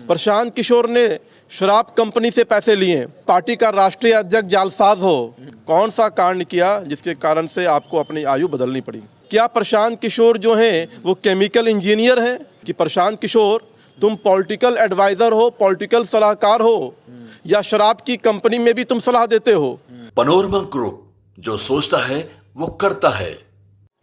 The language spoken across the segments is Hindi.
प्रशांत किशोर ने शराब कंपनी से पैसे लिए, पार्टी का राष्ट्रीय अध्यक्ष जालसाज हो, कौन सा कांड किया जिसके कारण से आपको अपनी आयु बदलनी पड़ी? क्या प्रशांत किशोर जो हैं वो केमिकल इंजीनियर हैं कि प्रशांत किशोर तुम पॉलिटिकल एडवाइजर हो, पॉलिटिकल सलाहकार हो, या शराब की कंपनी में भी तुम सलाह देते हो? पनोरमा ग्रुप, जो सोचता है वो करता है।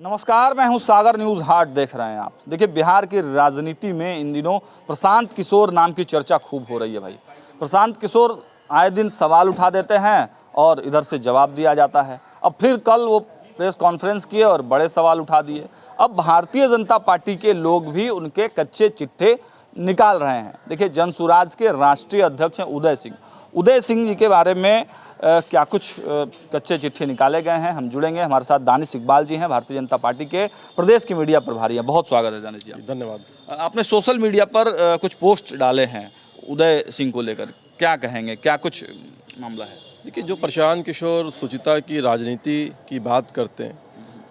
नमस्कार, मैं हूं सागर, न्यूज़ हाट देख रहे हैं आप। देखिए, बिहार की राजनीति में इन दिनों प्रशांत किशोर नाम की चर्चा खूब हो रही है भाई। प्रशांत किशोर आए दिन सवाल उठा देते हैं और इधर से जवाब दिया जाता है। अब फिर कल वो प्रेस कॉन्फ्रेंस किए और बड़े सवाल उठा दिए। अब भारतीय जनता पार्टी के लोग भी उनके कच्चे चिट्ठे निकाल रहे हैं। देखिए, जनसुराज के राष्ट्रीय अध्यक्ष हैं उदय सिंह जी के बारे में क्या कुछ कच्चे चिट्ठे निकाले गए हैं। हम जुड़ेंगे, हमारे साथ दानिश इकबाल जी हैं, भारतीय जनता पार्टी के प्रदेश की मीडिया प्रभारी हैं। बहुत स्वागत है दानिश जी। धन्यवाद। आपने सोशल मीडिया पर कुछ पोस्ट डाले हैं उदय सिंह को लेकर, क्या कहेंगे, क्या कुछ मामला है? देखिए, जो प्रशांत किशोर शुचिता की राजनीति की बात करते हैं,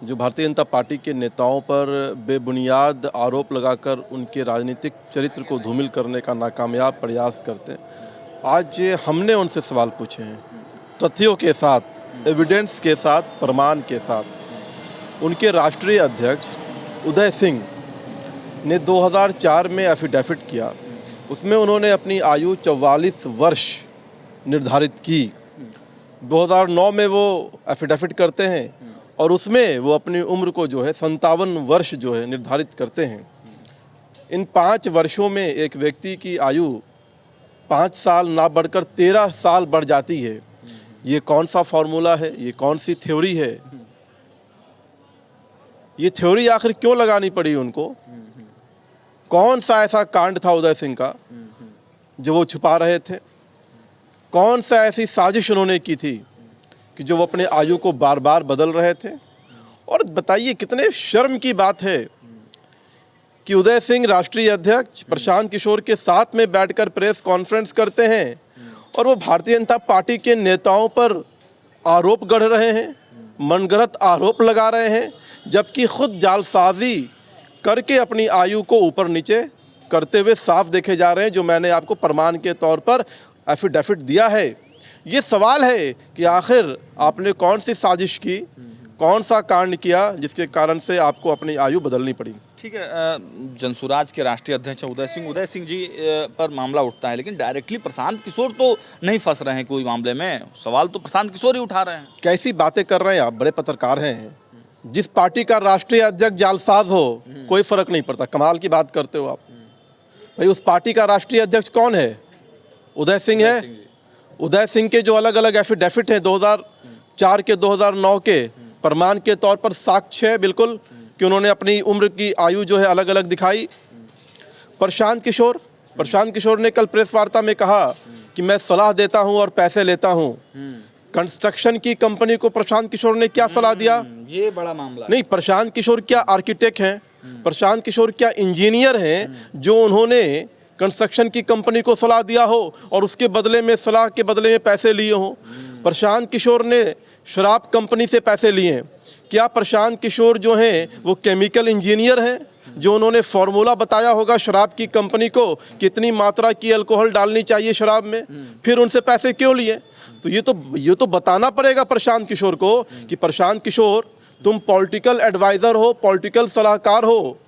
जो भारतीय जनता पार्टी के नेताओं पर बेबुनियाद आरोप लगाकर उनके राजनीतिक चरित्र को धूमिल करने का नाकामयाब प्रयास करते हैं, आज हमने उनसे सवाल पूछे हैं तथ्यों के साथ, एविडेंस के साथ, प्रमाण के साथ। उनके राष्ट्रीय अध्यक्ष उदय सिंह ने 2004 में एफिडेविट किया, उसमें उन्होंने अपनी आयु 44 वर्ष निर्धारित की। 2009 में वो एफिडेविट करते हैं और उसमें वो अपनी उम्र को जो है 57 वर्ष जो है निर्धारित करते हैं। इन 5 वर्षों में एक व्यक्ति की आयु 5 साल ना बढ़कर 13 साल बढ़ जाती है। ये कौन सा फॉर्मूला है? ये कौन सी थ्योरी है? ये थ्योरी आखिर क्यों लगानी पड़ी उनको? कौन सा ऐसा कांड था उदय सिंह का जो वो छुपा रहे थे? कौन सा ऐसी साजिश उन्होंने की थी कि जो वो अपने आयु को बार बार बदल रहे थे? और बताइए, कितने शर्म की बात है कि उदय सिंह राष्ट्रीय अध्यक्ष प्रशांत किशोर के साथ में बैठकर प्रेस कॉन्फ्रेंस करते हैं और वो भारतीय जनता पार्टी के नेताओं पर आरोप गढ़ रहे हैं, मनगढ़ंत आरोप लगा रहे हैं, जबकि खुद जालसाजी करके अपनी आयु को ऊपर नीचे करते हुए साफ देखे जा रहे हैं, जो मैंने आपको प्रमाण के तौर पर एफिडेविट दिया है। ये सवाल है कि आखिर आपने कौन सी साजिश की, कौन सा कांड किया जिसके कारण से आपको अपनी आयु बदलनी पड़ी? ठीक है, जनसुराज के राष्ट्रीय अध्यक्ष उदय सिंह जी पर मामला उठता है, लेकिन डायरेक्टली प्रशांत किशोर तो नहीं फंस रहे हैं कोई मामले में। सवाल तो प्रशांत किशोर ही उठा रहे हैं। कैसी बातें कर रहे हैं आप? बड़े पत्रकार हैं। जिस पार्टी का राष्ट्रीय अध्यक्ष जालसाज हो, कोई फर्क नहीं पड़ता। कमाल की बात करते हो आप भाई। उस पार्टी का राष्ट्रीय अध्यक्ष कौन है? उदय सिंह है। उदय सिंह के जो अलग अलग एफिडेविट हैं 2004 के, 2009 के, प्रमाण के तौर पर साक्ष्य है बिल्कुल कि उन्होंने अपनी उम्र की आयु जो है अलग अलग दिखाई। प्रशांत किशोर ने कल प्रेस वार्ता में कहा कि मैं सलाह देता हूं और पैसे लेता हूं। कंस्ट्रक्शन की कंपनी को प्रशांत किशोर ने क्या सलाह दिया? ये बड़ा मामला नहीं, प्रशांत किशोर क्या आर्किटेक्ट हैं? प्रशांत किशोर क्या इंजीनियर हैं जो उन्होंने कंस्ट्रक्शन की कंपनी को सलाह दिया हो और उसके बदले में, सलाह के बदले में पैसे लिए हों? प्रशांत किशोर ने शराब कंपनी से पैसे लिए। क्या प्रशांत किशोर जो हैं वो केमिकल इंजीनियर हैं जो उन्होंने फॉर्मूला बताया होगा शराब की कंपनी को कितनी मात्रा की अल्कोहल डालनी चाहिए शराब में, फिर उनसे पैसे क्यों लिए? तो ये तो बताना पड़ेगा प्रशांत किशोर को कि प्रशांत किशोर तुम पॉलिटिकल एडवाइजर हो, पॉलिटिकल सलाहकार हो,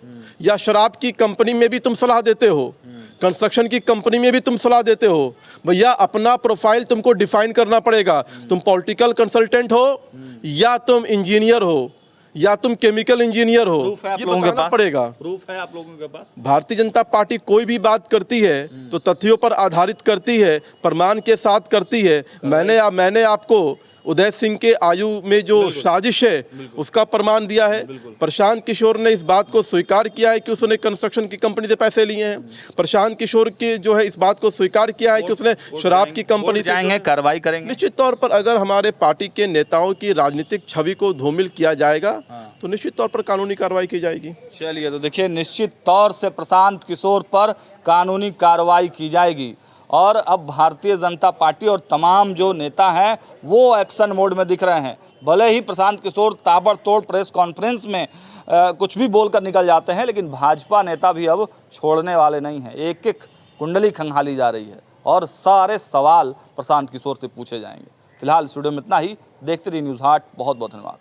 या शराब की कंपनी में भी तुम सलाह देते हो, कंस्ट्रक्शन की कंपनी में भी तुम सलाह देते हो? भैया, अपना प्रोफाइल तुमको डिफाइन करना पड़ेगा। तुम पॉलिटिकल कंसल्टेंट हो, या तुम इंजीनियर हो, या तुम केमिकल इंजीनियर हो, ये बताना पड़ेगा। प्रूफ है आप लोगों के पास? भारतीय जनता पार्टी कोई भी बात करती है तो तथ्यों पर आधारित करती है, प्रमाण के साथ करती है। मैंने आपको उदय सिंह के आयु में जो साजिश है उसका प्रमाण दिया है। प्रशांत किशोर ने इस बात को स्वीकार किया है कि उसने कंस्ट्रक्शन की कंपनी से पैसे लिए हैं। प्रशांत किशोर के जो है इस बात को स्वीकार किया है कि उसने शराब की कंपनी से कार्रवाई करेंगे। निश्चित तौर पर अगर हमारे पार्टी के नेताओं की राजनीतिक छवि को धूमिल किया जाएगा तो निश्चित तौर पर कानूनी कार्रवाई की जाएगी। चलिए, तो देखिए, निश्चित तौर से प्रशांत किशोर पर कानूनी कार्रवाई की जाएगी। और अब भारतीय जनता पार्टी और तमाम जो नेता हैं वो एक्शन मोड में दिख रहे हैं। भले ही प्रशांत किशोर ताबड़तोड़ प्रेस कॉन्फ्रेंस में कुछ भी बोलकर निकल जाते हैं, लेकिन भाजपा नेता भी अब छोड़ने वाले नहीं हैं। एक एक कुंडली खंगाली जा रही है और सारे सवाल प्रशांत किशोर से पूछे जाएंगे। फिलहाल स्टूडियो में इतना ही। देखते रहिए न्यूज़ हाट। बहुत बहुत धन्यवाद।